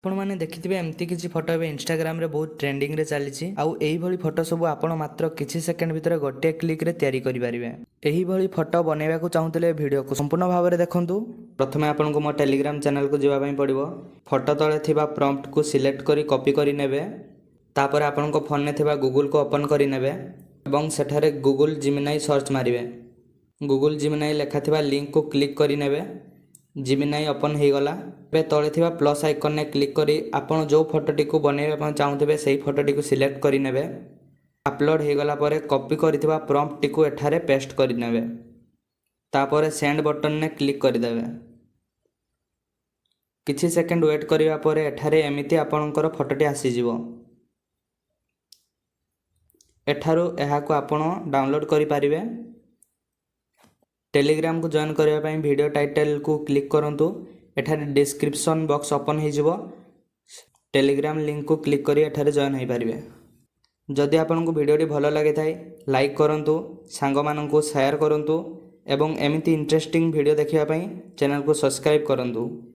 आपण मैंने देखिथिबे एमती किसी फोटो ए इंस्टाग्राम रे बहुत ट्रेंडिंग रे चली आउ एही भली फोटो सब आपण मात्र किछि सेकंड भितर गोटे क्लिक रे तैयारी करि परिबे। एही भली फोटो बनेबा को चाहुतले वीडियो को संपूर्ण भाव रे देखंतु। प्रथमे आपन को मो टेलीग्राम चैनल को जिबा पई पड़िबो। फोटो तळे थिबा प्रॉम्प्ट को सिलेक्ट करी कॉपी करी नेबे। तापर आपन को फोन ने थिबा गूगल को ओपन करी नेबे एवं सेठारे गूगल जिमिनाई सर्च मारिबे। गूगल जिमिनाई लेखा थिबा लिंक को क्लिक करी नेबे। जिमिनाई ओपन हो गला। पे तले थिबा प्लस आइकन ने क्लिक करी आपण जो फोटोटी को बनैबा चाहूथिबे सेही फोटोटी को सिलेक्ट करी नेबे। अपलोड हो गला परे कॉपी करिथिबा प्रॉम्प्ट टी को एठारे पेस्ट करी नेबे। तापर सेंड बटन ने क्लिक करी देबे। किछि सेकंड वेट करिवा परे एठारे एमिति आपणकर फोटोटी आसी जिवो। एठारु एहा को आपण डाउनलोड करि पारिबे। टेलीग्राम को जॉइन करने ପାଇଁ वीडियो टाइटल को क्लिक करंतु। एठारे डिस्क्रिप्शन बॉक्स ओपन हो जिवो। टेलीग्राम लिंक को क्लिक करी एठारे जॉइन हो पारिबे। जदि आपन को वीडियोटी भलो लागे थाई लाइक करंतु, सांग मानन को शेयर करंतु एवं एमिति इंटरेस्टिंग वीडियो देखिबा ପାଇଁ चैनल को सब्सक्राइब करंतु।